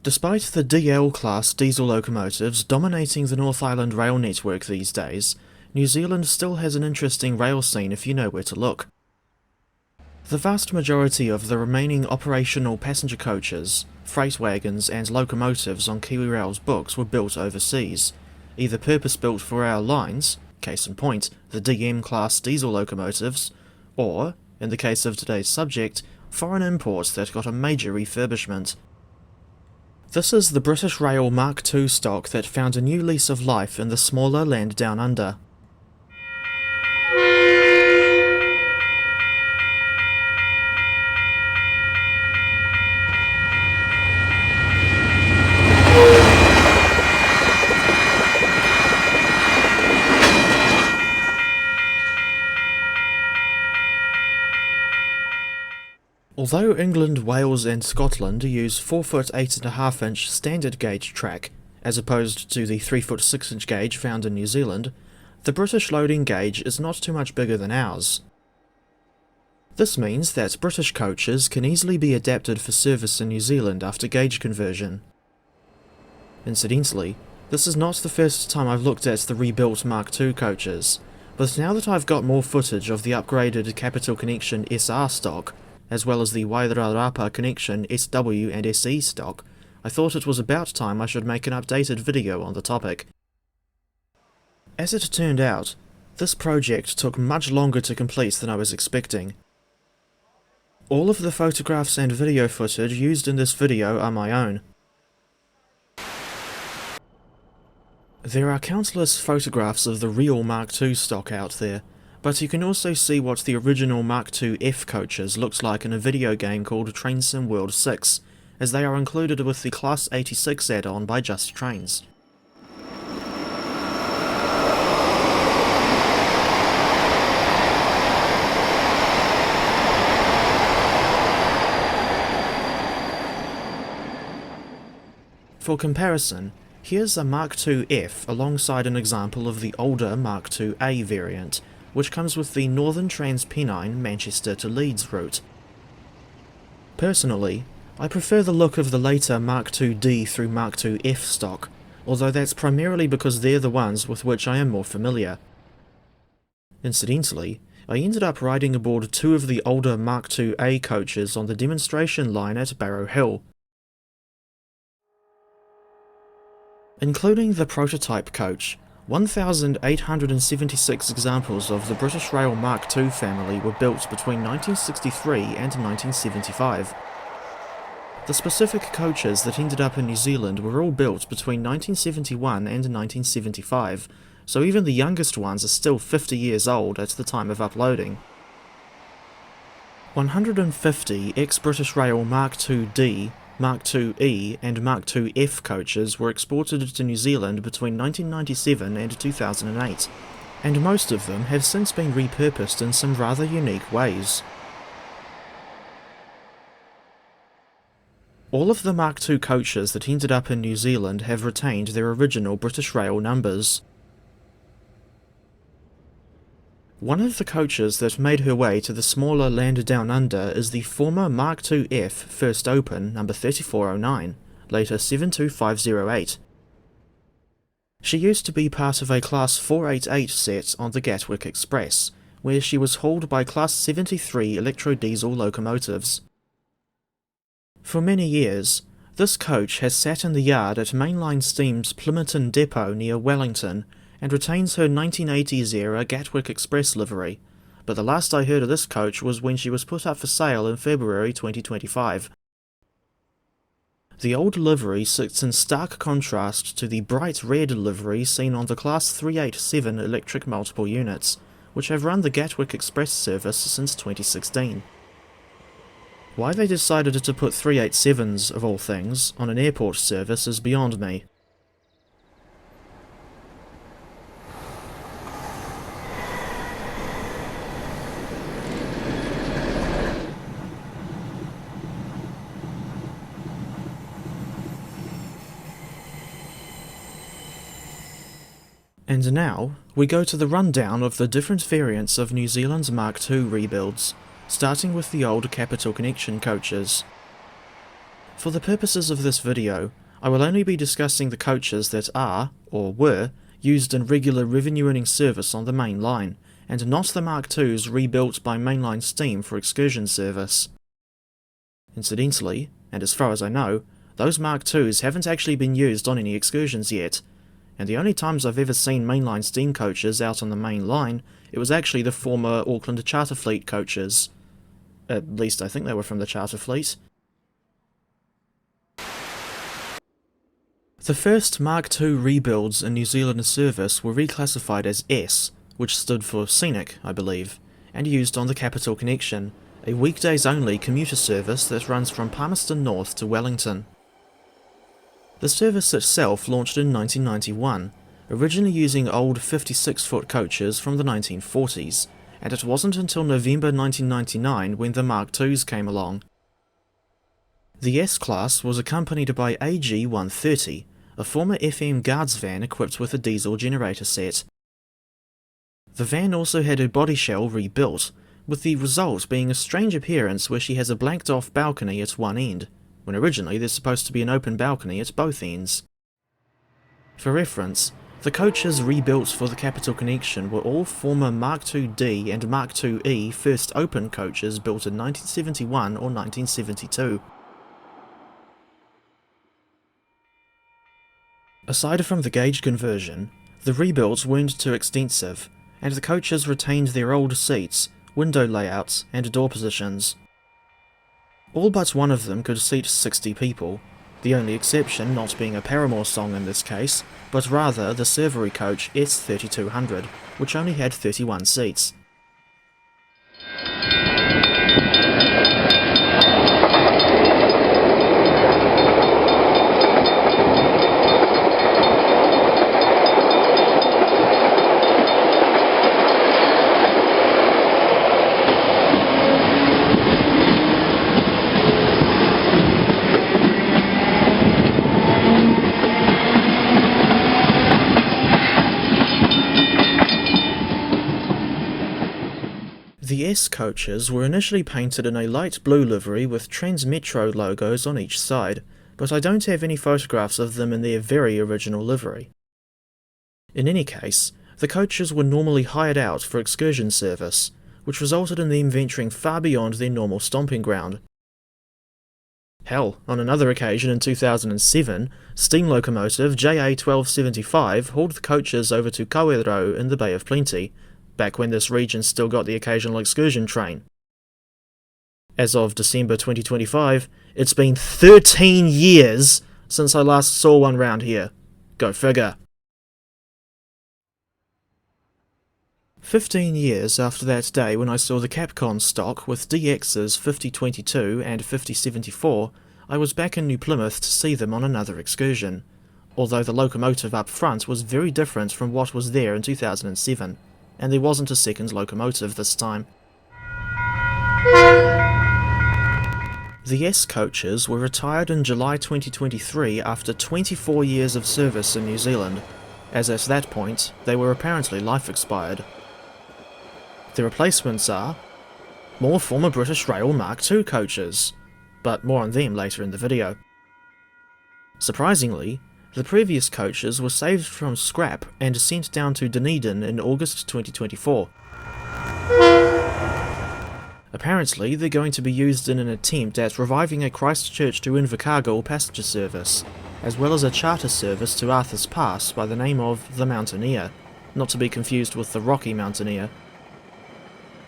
Despite the DL-class diesel locomotives dominating the North Island rail network these days, New Zealand still has an interesting rail scene if you know where to look. The vast majority of the remaining operational passenger coaches, freight wagons and locomotives on KiwiRail's books were built overseas, either purpose-built for our lines, case in point, the DM-class diesel locomotives, or, in the case of today's subject, foreign imports that got a major refurbishment. This is the British Rail Mk2 stock that found a new lease of life in the smaller land down under. Although England, Wales and Scotland use 4-foot 8.5-inch standard gauge track, as opposed to the 3-foot 6-inch gauge found in New Zealand, the British loading gauge is not too much bigger than ours. This means that British coaches can easily be adapted for service in New Zealand after gauge conversion. Incidentally, this is not the first time I've looked at the rebuilt Mk2 coaches, but now that I've got more footage of the upgraded Capital Connection SR stock, as well as the Wairarapa Connection SW and SE stock, I thought it was about time I should make an updated video on the topic. As it turned out, this project took much longer to complete than I was expecting. All of the photographs and video footage used in this video are my own. There are countless photographs of the real Mk2 stock out there, but you can also see what the original Mk2F coaches looks like in a video game called Train Sim World 6, as they are included with the Class 86 add-on by Just Trains. For comparison, here's a Mk2F alongside an example of the older Mk2A variant, which comes with the Northern TranzAlpine Manchester to Leeds route. Personally, I prefer the look of the later Mk2D through Mk2F stock, although that's primarily because they're the ones with which I am more familiar. Incidentally, I ended up riding aboard two of the older Mk2A coaches on the demonstration line at Barrow Hill. Including the prototype coach, 1,876 examples of the British Rail Mk2 family were built between 1963 and 1975. The specific coaches that ended up in New Zealand were all built between 1971 and 1975, so even the youngest ones are still 50 years old at the time of uploading. 150 ex-British Rail Mk2D, Mk2E and Mk2F coaches were exported to New Zealand between 1997 and 2008, and most of them have since been repurposed in some rather unique ways. All of the Mk2 coaches that ended up in New Zealand have retained their original British Rail numbers. One of the coaches that made her way to the smaller land down under is the former Mk2F First Open number 3409, later 72508. She used to be part of a Class 488 set on the Gatwick Express, where she was hauled by Class 73 electro-diesel locomotives. For many years, this coach has sat in the yard at Mainline Steam's Plympton Depot near Wellington, and retains her 1980s-era Gatwick Express livery, but the last I heard of this coach was when she was put up for sale in February 2025. The old livery sits in stark contrast to the bright red livery seen on the Class 387 electric multiple units, which have run the Gatwick Express service since 2016. Why they decided to put 387s, of all things, on an airport service is beyond me. And now, we go to the rundown of the different variants of New Zealand's Mk2 rebuilds, starting with the old Capital Connection coaches. For the purposes of this video, I will only be discussing the coaches that are, or were, used in regular revenue-earning service on the main line, and not the Mark IIs rebuilt by mainline steam for excursion service. Incidentally, and as far as I know, those Mark IIs haven't actually been used on any excursions yet, and the only times I've ever seen mainline steam coaches out on the main line, it was actually the former Auckland Charter Fleet coaches. At least I think they were from the Charter Fleet. The first Mark II rebuilds in New Zealand service were reclassified as S, which stood for Scenic, I believe, and used on the Capital Connection, a weekdays-only commuter service that runs from Palmerston North to Wellington. The service itself launched in 1991, originally using old 56-foot coaches from the 1940s, and it wasn't until November 1999 when the Mark IIs came along. The S-Class was accompanied by AG 130, a former FM guards van equipped with a diesel generator set. The van also had her body shell rebuilt, with the result being a strange appearance where she has a blanked off balcony at one end, when originally there's supposed to be an open balcony at both ends. For reference, the coaches rebuilt for the Capital Connection were all former Mark IID and Mark IIE first open coaches built in 1971 or 1972. Aside from the gauge conversion, the rebuilds weren't too extensive, and the coaches retained their old seats, window layouts, and door positions. All but one of them could seat 60 people, the only exception not being a Paramore song in this case, but rather the servery coach S3200, which only had 31 seats. The S coaches were initially painted in a light blue livery with Transmetro logos on each side, but I don't have any photographs of them in their very original livery. In any case, the coaches were normally hired out for excursion service, which resulted in them venturing far beyond their normal stomping ground. Hell, on another occasion in 2007, steam locomotive JA1275 hauled the coaches over to Kawerau in the Bay of Plenty, back when this region still got the occasional excursion train. As of December 2025, it's been 13 years since I last saw one round here. Go figure. 15 years after that day when I saw the Capcom stock with DX's 5022 and 5074, I was back in New Plymouth to see them on another excursion, although the locomotive up front was very different from what was there in 2007. And there wasn't a second locomotive this time. The S coaches were retired in July 2023 after 24 years of service in New Zealand, as at that point they were apparently life expired. The replacements are more former British Rail Mk2 coaches, but more on them later in the video. Surprisingly, the previous coaches were saved from scrap and sent down to Dunedin in August 2024. Apparently, they're going to be used in an attempt at reviving a Christchurch to Invercargill passenger service, as well as a charter service to Arthur's Pass by the name of the Mountaineer, not to be confused with the Rocky Mountaineer.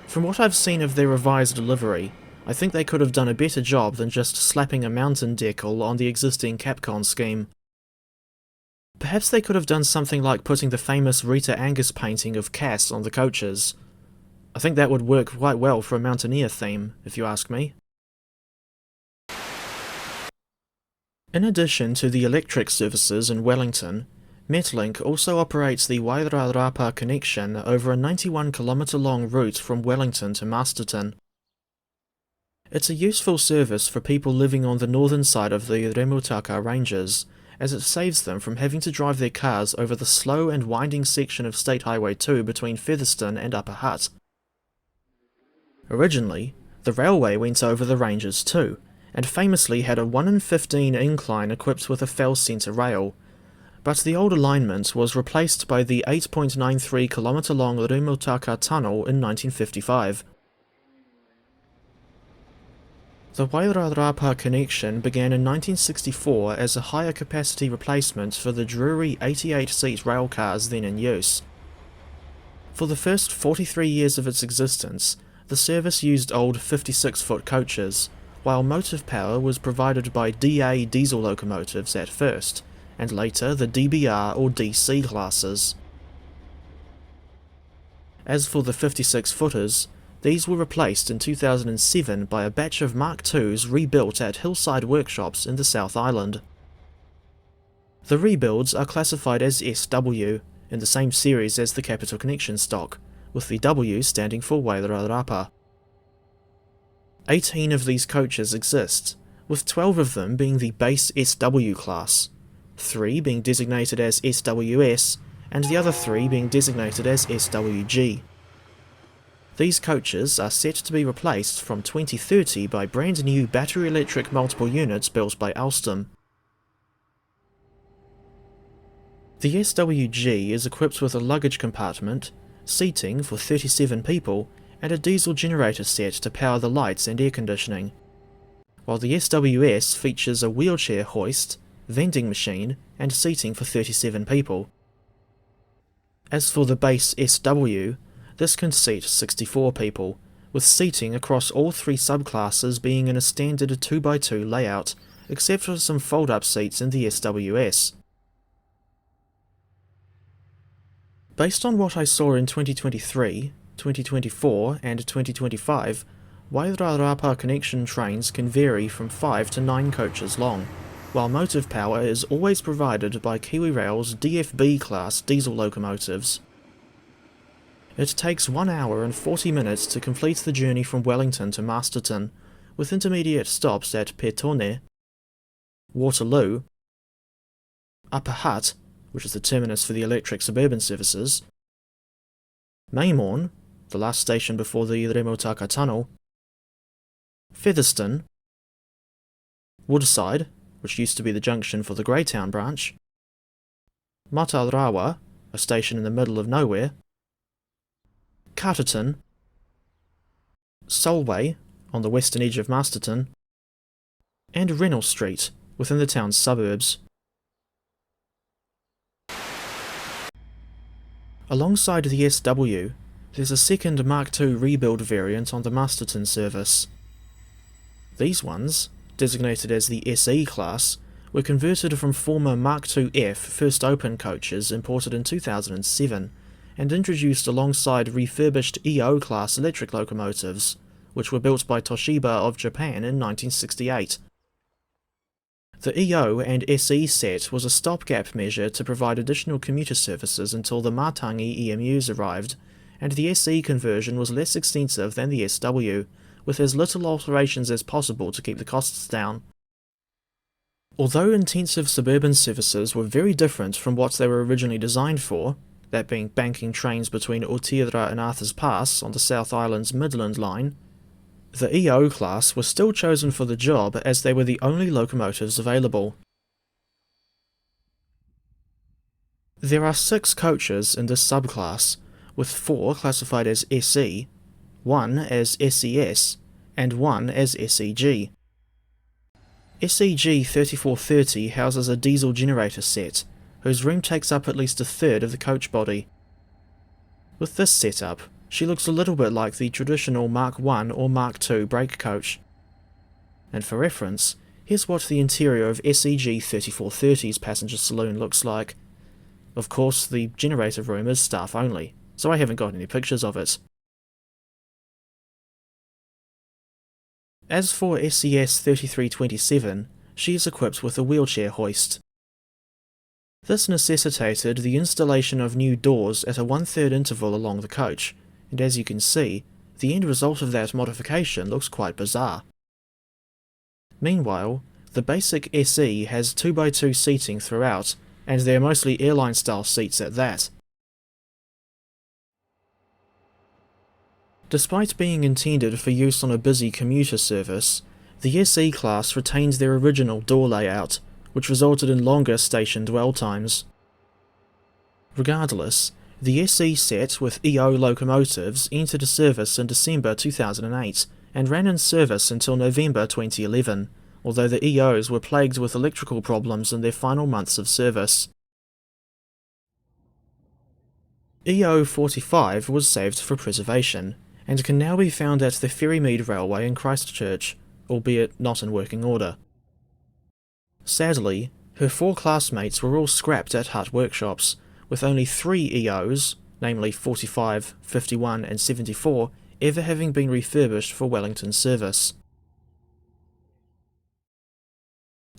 From what I've seen of their revised livery, I think they could have done a better job than just slapping a mountain decal on the existing Capcom scheme. Perhaps they could have done something like putting the famous Rita Angus painting of Cass on the coaches. I think that would work quite well for a Mountaineer theme, if you ask me. In addition to the electric services in Wellington, Metlink also operates the Wairarapa connection over a 91-kilometre long route from Wellington to Masterton. It's a useful service for people living on the northern side of the Remutaka Ranges, as it saves them from having to drive their cars over the slow and winding section of State Highway 2 between Featherston and Upper Hutt. Originally, the railway went over the ranges too, and famously had a 1 in 15 incline equipped with a fell centre rail, but the old alignment was replaced by the 8.93 km long Remutaka tunnel in 1955. The Wairarapa connection began in 1964 as a higher capacity replacement for the dreary 88-seat railcars then in use. For the first 43 years of its existence, the service used old 56-foot coaches, while motive power was provided by DA diesel locomotives at first, and later the DBR or DC classes. As for the 56-footers, these were replaced in 2007 by a batch of Mk2s rebuilt at Hillside Workshops in the South Island. The rebuilds are classified as SW, in the same series as the Capital Connection stock, with the W standing for Wairarapa. 18 of these coaches exist, with 12 of them being the base SW class, 3 being designated as SWS, and the other 3 being designated as SWG. These coaches are set to be replaced from 2030 by brand new battery electric multiple units built by Alstom. The SWG is equipped with a luggage compartment, seating for 37 people, and a diesel generator set to power the lights and air conditioning, while the SWS features a wheelchair hoist, vending machine, and seating for 37 people. As for the base SW, this can seat 64 people, with seating across all 3 subclasses being in a standard 2x2 layout, except for some fold-up seats in the SWS. Based on what I saw in 2023, 2024 and 2025, Wairarapa connection trains can vary from 5 to 9 coaches long, while motive power is always provided by KiwiRail's DFB class diesel locomotives. It takes 1 hour and 40 minutes to complete the journey from Wellington to Masterton, with intermediate stops at Petone, Waterloo, Upper Hutt, which is the terminus for the electric suburban services, Maymorn, the last station before the Remutaka tunnel, Featherston, Woodside, which used to be the junction for the Greytown branch, Matarawa, a station in the middle of nowhere, Carterton, Solway, on the western edge of Masterton, and Reynolds Street, within the town's suburbs. Alongside the SW, there's a second Mk2 rebuild variant on the Masterton service. These ones, designated as the SE class, were converted from former Mk2F first open coaches imported in 2007 and introduced alongside refurbished EO class electric locomotives, which were built by Toshiba of Japan in 1968. The EO and SE set was a stopgap measure to provide additional commuter services until the Matangi EMUs arrived, and the SE conversion was less extensive than the SW, with as little alterations as possible to keep the costs down. Although intensive suburban services were very different from what they were originally designed for, that being banking trains between Aotearoa and Arthur's Pass on the South Island's Midland Line, the EO class was still chosen for the job as they were the only locomotives available. There are 6 coaches in this subclass, with 4 classified as SE, 1 as SES, and 1 as SEG. SEG 3430 houses a diesel generator set, whose room takes up at least a third of the coach body. With this setup, she looks a little bit like the traditional Mark I or Mark II brake coach. And for reference, here's what the interior of SEG 3430's passenger saloon looks like. Of course, the generator room is staff only, so I haven't got any pictures of it. As for SES 3327, she is equipped with a wheelchair hoist. This necessitated the installation of new doors at a 1/3 interval along the coach, and as you can see, the end result of that modification looks quite bizarre. Meanwhile, the basic SE has 2x2 seating throughout, and they're mostly airline-style seats at that. Despite being intended for use on a busy commuter service, The SE class retained their original door layout, which resulted in longer station dwell times. Regardless, the SE set with EO locomotives entered service in December 2008 and ran in service until November 2011, although the EOs were plagued with electrical problems in their final months of service. EO 45 was saved for preservation, and can now be found at the Ferrymead Railway in Christchurch, albeit not in working order. Sadly, her 4 classmates were all scrapped at Hutt workshops, with only 3 EOs, namely 45, 51 and 74, ever having been refurbished for Wellington service.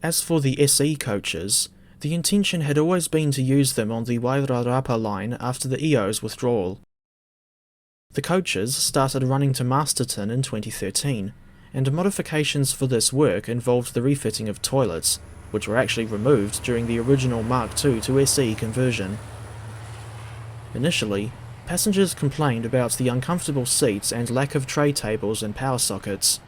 As for the SE coaches, the intention had always been to use them on the Wairarapa Line after the EO's withdrawal. The coaches started running to Masterton in 2013, and modifications for this work involved the refitting of toilets, which were actually removed during the original Mk2 to SE conversion. Initially, passengers complained about the uncomfortable seats and lack of tray tables and power sockets.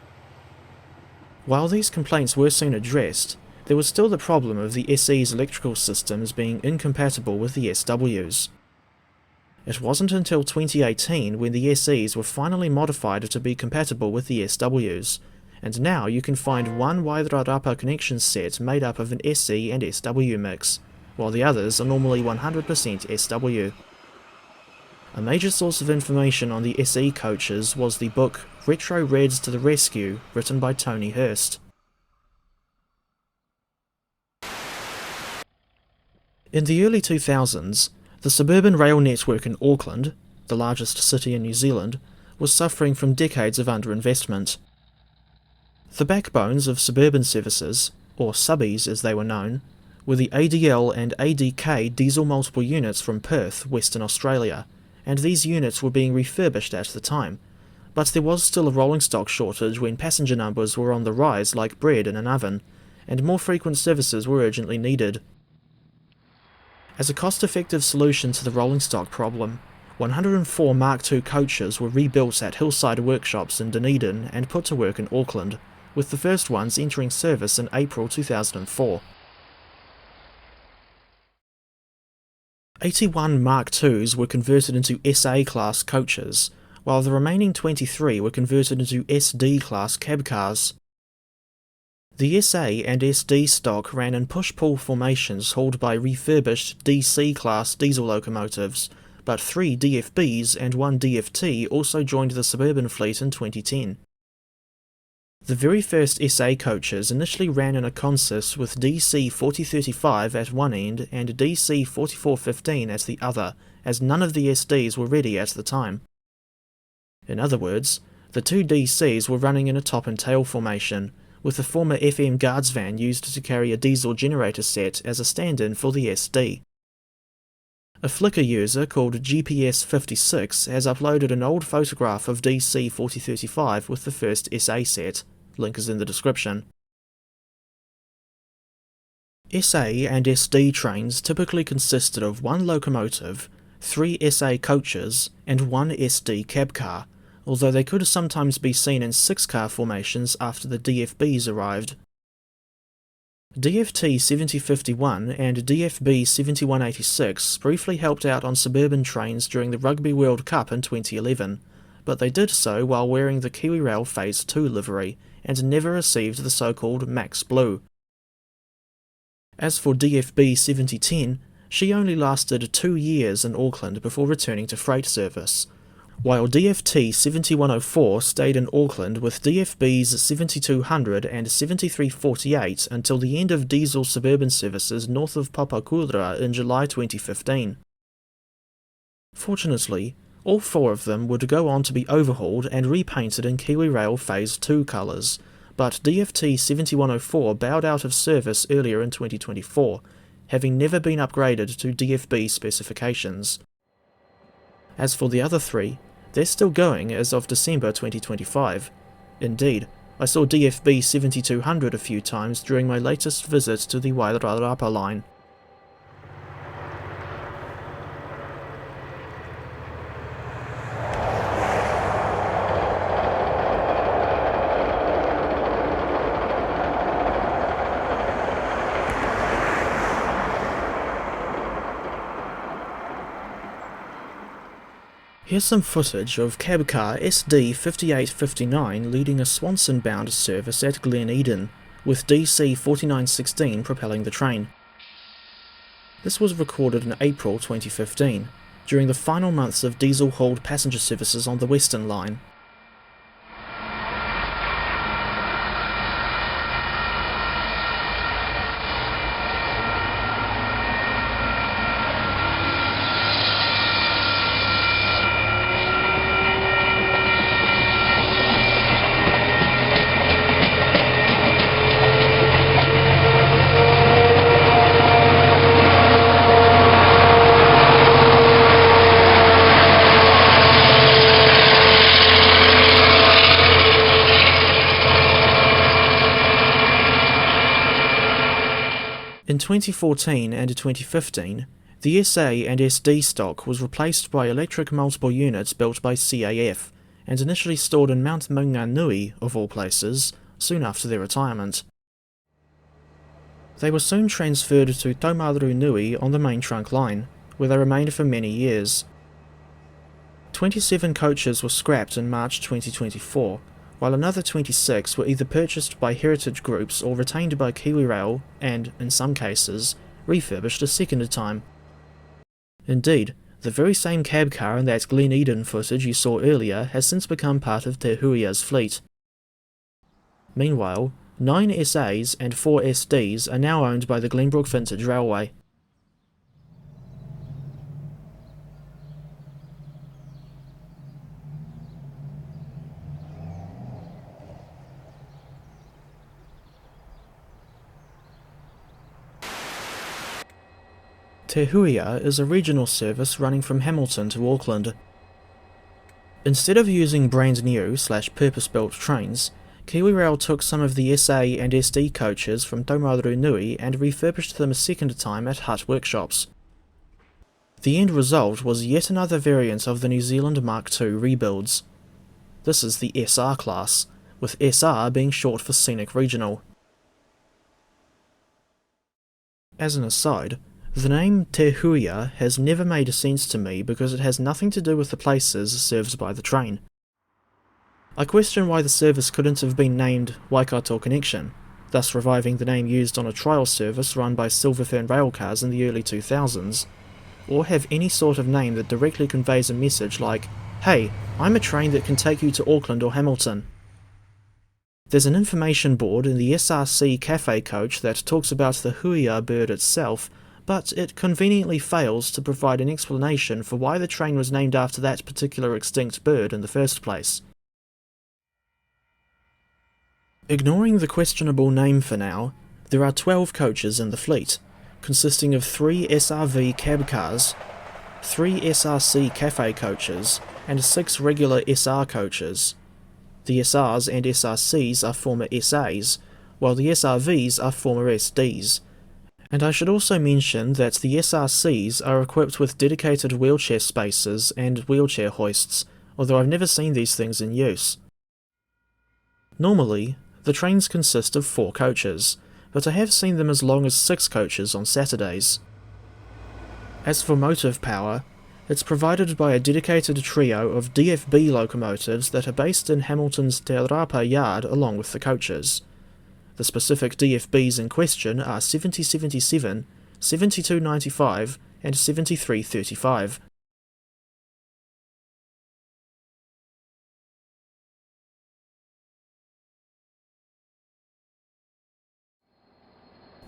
While these complaints were soon addressed, there was still the problem of the SE's electrical systems being incompatible with the SW's. It wasn't until 2018 when the SEs were finally modified to be compatible with the SW's, and now you can find one Wairarapa connection set made up of an SE and SW mix, while the others are normally 100% SW. A major source of information on the SE coaches was the book Retro Reds to the Rescue, written by Tony Hurst. In the early 2000s, the suburban rail network in Auckland, the largest city in New Zealand, was suffering from decades of underinvestment. The backbones of suburban services, or subbies as they were known, were the ADL and ADK diesel multiple units from Perth, Western Australia, and these units were being refurbished at the time, but there was still a rolling stock shortage when passenger numbers were on the rise like bread in an oven, and more frequent services were urgently needed. As a cost-effective solution to the rolling stock problem, 104 Mk2 coaches were rebuilt at Hillside Workshops in Dunedin and put to work in Auckland, with the first ones entering service in April 2004. 81 Mk2s were converted into SA class coaches, while the remaining 23 were converted into SD class cab cars. The SA and SD stock ran in push-pull formations hauled by refurbished DC class diesel locomotives, but 3 DFBs and 1 DFT also joined the suburban fleet in 2010. The very first SA coaches initially ran in a consist with DC 4035 at one end and DC 4415 at the other, as none of the SDs were ready at the time. In other words, the 2 DCs were running in a top and tail formation, with the former FM guards van used to carry a diesel generator set as a stand-in for the SD. A Flickr user called GPS56 has uploaded an old photograph of DC 4035 with the first SA set. Link is in the description. SA and SD trains typically consisted of 1 locomotive, 3 SA coaches, and 1 SD cab car, although they could sometimes be seen in 6-car formations after the DFBs arrived. DFT 7051 and DFB 7186 briefly helped out on suburban trains during the Rugby World Cup in 2011, but they did so while wearing the KiwiRail Phase 2 livery, and never received the so-called Max Blue. As for DFB 7010, she only lasted 2 years in Auckland before returning to freight service, while DFT 7104 stayed in Auckland with DFBs 7200 and 7348 until the end of diesel suburban services north of Papakura in July 2015. Fortunately, all 4 of them would go on to be overhauled and repainted in KiwiRail Phase 2 colours, but DFT 7104 bowed out of service earlier in 2024, having never been upgraded to DFB specifications. As for the other 3, they're still going as of December 2025. Indeed, I saw DFB 7200 a few times during my latest visit to the Wairarapa Line. Here's some footage of cab car SD 5859 leading a Swanson-bound service at Glen Eden, with DC 4916 propelling the train. This was recorded in April 2015, during the final months of diesel-hauled passenger services on the Western Line. In 2014 and 2015, the SA and SD stock was replaced by electric multiple units built by CAF, and initially stored in Mount Maunganui, of all places, soon after their retirement. They were soon transferred to Taumaru Nui on the main trunk line, where they remained for many years. 27 coaches were scrapped in March 2024, while another 26 were either purchased by heritage groups or retained by Kiwi Rail and, in some cases, refurbished a second time. Indeed, the very same cab car in that Glen Eden footage you saw earlier has since become part of Te Huia's fleet. Meanwhile, 9 SAs and 4 SDs are now owned by the Glenbrook Vintage Railway. Te Huia is a regional service running from Hamilton to Auckland. Instead of using brand new / purpose-built trains, Kiwi Rail took some of the SA and SD coaches from Taumaru Nui and refurbished them a second time at Hutt workshops. The end result was yet another variant of the New Zealand Mk2 rebuilds. This is the SR class, with SR being short for Scenic Regional. As an aside, the name Te Huia has never made sense to me because it has nothing to do with the places served by the train. I question why the service couldn't have been named Waikato Connection, thus reviving the name used on a trial service run by Silverfern railcars in the early 2000s, or have any sort of name that directly conveys a message like, "Hey, I'm a train that can take you to Auckland or Hamilton." There's an information board in the SRC Cafe coach that talks about the Huia bird itself, but it conveniently fails to provide an explanation for why the train was named after that particular extinct bird in the first place. Ignoring the questionable name for now, there are 12 coaches in the fleet, consisting of 3 SRV cab cars, 3 SRC Cafe coaches, and 6 regular SR coaches. The SRs and SRCs are former SAs, while the SRVs are former SDs. And I should also mention that the SRCs are equipped with dedicated wheelchair spaces and wheelchair hoists, although I've never seen these things in use. Normally, the trains consist of 4 coaches, but I have seen them as long as 6 coaches on Saturdays. As for motive power, it's provided by a dedicated trio of DFB locomotives that are based in Hamilton's Te Rapa yard along with the coaches. The specific DFBs in question are 7077, 7295 and 7335.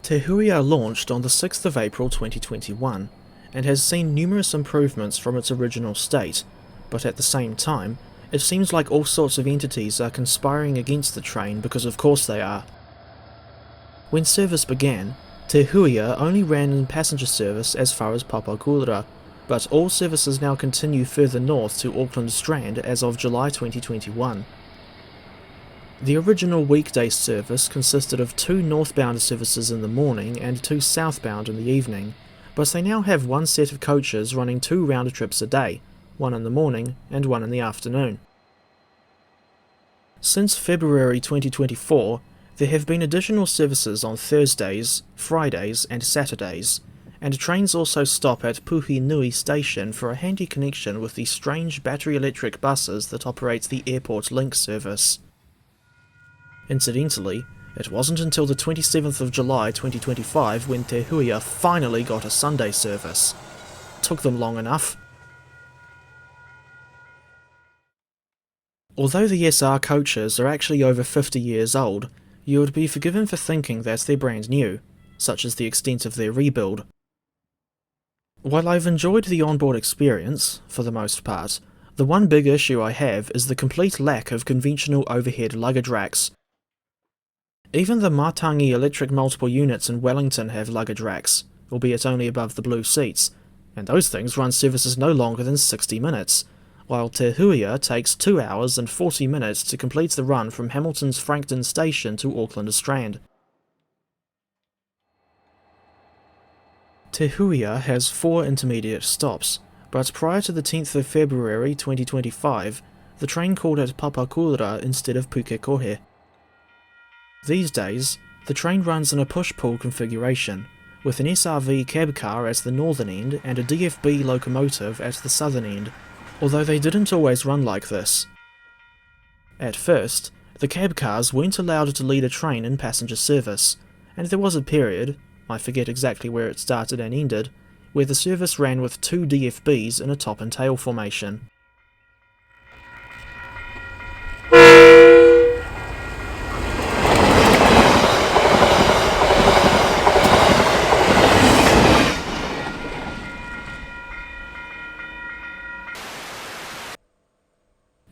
Te Huia launched on the 6th of April 2021 and has seen numerous improvements from its original state, but at the same time, it seems like all sorts of entities are conspiring against the train because of course they are. When service began, Te Huia only ran in passenger service as far as Papakura, but all services now continue further north to Auckland Strand as of July 2021. The original weekday service consisted of 2 northbound services in the morning and 2 southbound in the evening, but they now have 1 set of coaches running 2 round trips a day, 1 in the morning and 1 in the afternoon. Since February 2024, there have been additional services on Thursdays, Fridays and Saturdays, and trains also stop at Puhi Nui station for a handy connection with the strange battery-electric buses that operate the Airport Link service. Incidentally, it wasn't until the 27th of July 2025 when Te Huia finally got a Sunday service. Took them long enough. Although the SR coaches are actually over 50 years old, you would be forgiven for thinking that they're brand new, such as the extent of their rebuild. While I've enjoyed the onboard experience, for the most part, the one big issue I have is the complete lack of conventional overhead luggage racks. Even the Matangi electric multiple units in Wellington have luggage racks, albeit only above the blue seats, and those things run services no longer than 60 minutes, while Te Huia takes 2 hours and 40 minutes to complete the run from Hamilton's Frankton station to Auckland Strand. Te Huia has 4 intermediate stops, but prior to the 10th of February 2025, the train called at Papakura instead of Pukekohe. These days, the train runs in a push-pull configuration, with an SRV cab car at the northern end and a DFB locomotive at the southern end, although they didn't always run like this. At first, the cab cars weren't allowed to lead a train in passenger service, and there was a period, I forget exactly where it started and ended, where the service ran with 2 DFBs in a top and tail formation.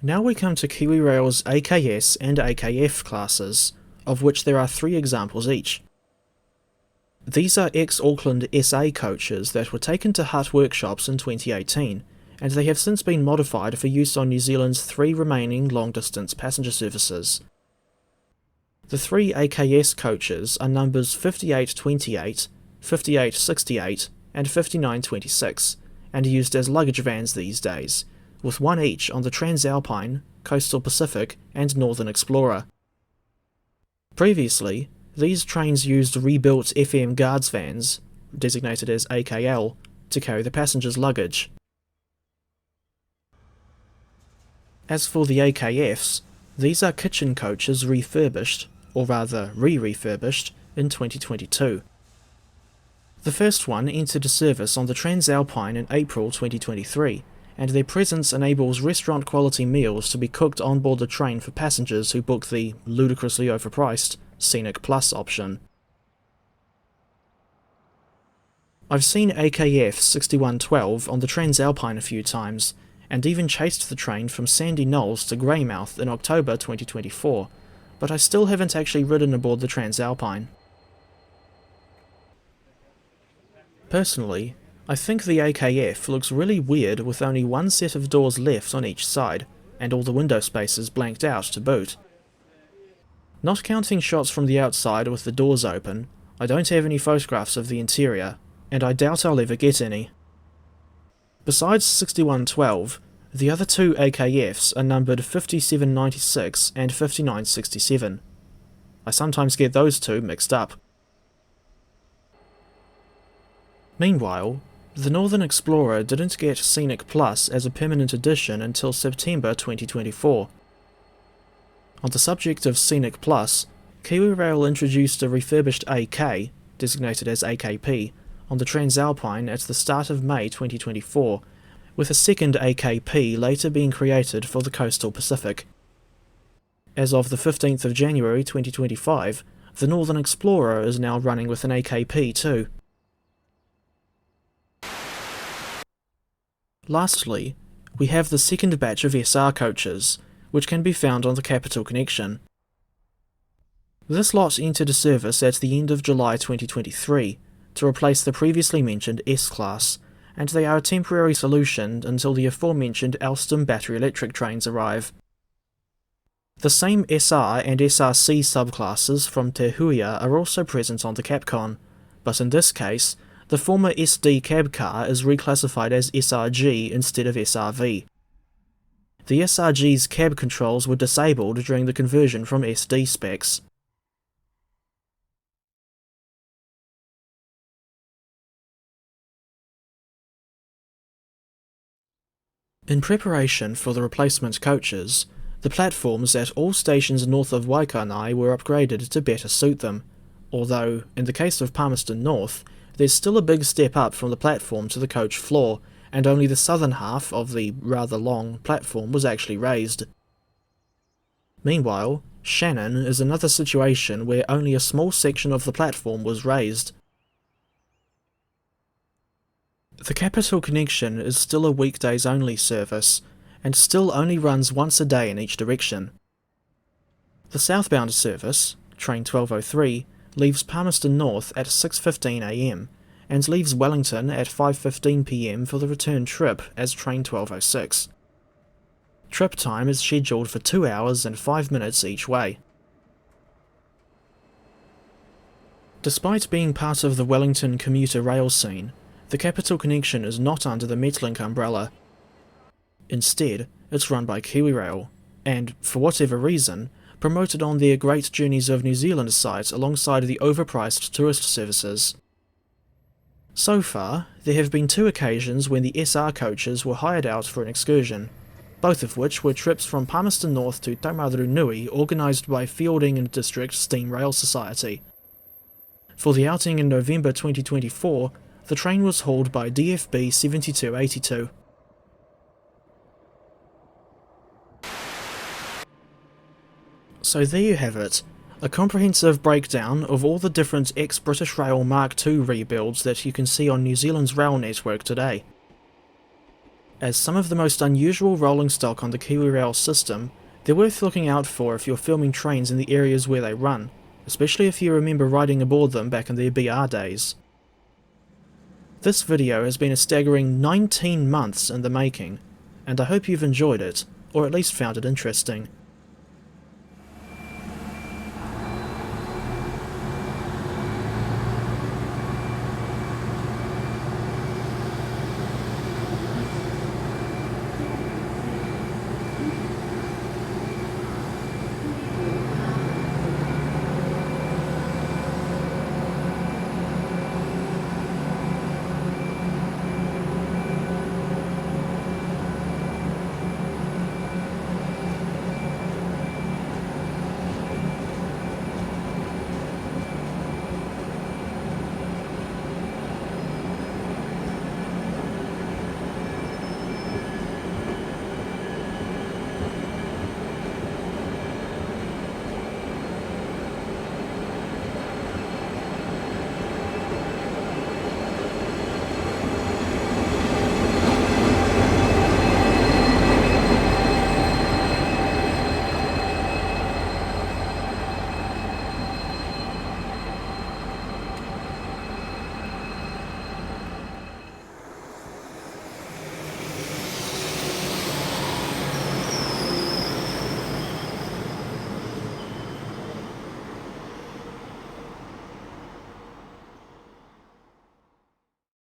Now we come to KiwiRail's AKS and AKF classes, of which there are 3 examples each. These are ex-Auckland SA coaches that were taken to Hutt workshops in 2018, and they have since been modified for use on New Zealand's 3 remaining long-distance passenger services. The 3 AKS coaches are numbers 5828, 5868 and 5926, and are used as luggage vans these days, with 1 each on the TranzAlpine, Coastal Pacific and Northern Explorer. Previously, these trains used rebuilt FM guards vans, designated as AKL, to carry the passengers' luggage. As for the AKFs, these are kitchen coaches refurbished, or rather re-refurbished, in 2022. The first one entered service on the TranzAlpine in April 2023, and their presence enables restaurant-quality meals to be cooked on board the train for passengers who book the ludicrously overpriced Scenic Plus option. I've seen AKF 6112 on the TranzAlpine a few times, and even chased the train from Sandy Knolls to Greymouth in October 2024, but I still haven't actually ridden aboard the TranzAlpine. Personally, I think the AKF looks really weird with only 1 set of doors left on each side, and all the window spaces blanked out to boot. Not counting shots from the outside with the doors open, I don't have any photographs of the interior, and I doubt I'll ever get any. Besides 6112, the other 2 AKFs are numbered 5796 and 5967. I sometimes get those 2 mixed up. Meanwhile, the Northern Explorer didn't get Scenic Plus as a permanent addition until September 2024. On the subject of Scenic Plus, KiwiRail introduced a refurbished AK, designated as AKP, on the TranzAlpine at the start of May 2024, with a second AKP later being created for the Coastal Pacific. As of the 15th of January 2025, the Northern Explorer is now running with an AKP too. Lastly, we have the second batch of SR coaches, which can be found on the Capital Connection. This lot entered service at the end of July 2023 to replace the previously mentioned S-Class, and they are a temporary solution until the aforementioned Alstom battery electric trains arrive. The same SR and SRC subclasses from Te Huia are also present on the Capcon, but in this case, the former SD cab car is reclassified as SRG instead of SRV. The SRG's cab controls were disabled during the conversion from SD specs. In preparation for the replacement coaches, the platforms at all stations north of Waikanae were upgraded to better suit them, although, in the case of Palmerston North, there's still a big step up from the platform to the coach floor, and only the southern half of the rather long platform was actually raised. Meanwhile, Shannon is another situation where only a small section of the platform was raised. The Capital Connection is still a weekdays only service, and still only runs once a day in each direction. The southbound service, train 1203, leaves Palmerston North at 6:15 am, and leaves Wellington at 5:15 pm for the return trip as train 1206. Trip time is scheduled for 2 hours and 5 minutes each way. Despite being part of the Wellington commuter rail scene, the Capital Connection is not under the Metlink umbrella. Instead, it's run by KiwiRail, and, for whatever reason, promoted on their Great Journeys of New Zealand site alongside the overpriced tourist services. So far, there have been 2 occasions when the SR coaches were hired out for an excursion, both of which were trips from Palmerston North to Taumaru Nui organised by Fielding and District Steam Rail Society. For the outing in November 2024, the train was hauled by DFB 7282. So there you have it, a comprehensive breakdown of all the different ex-British Rail Mk2 rebuilds that you can see on New Zealand's rail network today. As some of the most unusual rolling stock on the KiwiRail system, they're worth looking out for if you're filming trains in the areas where they run, especially if you remember riding aboard them back in their BR days. This video has been a staggering 19 months in the making, and I hope you've enjoyed it, or at least found it interesting.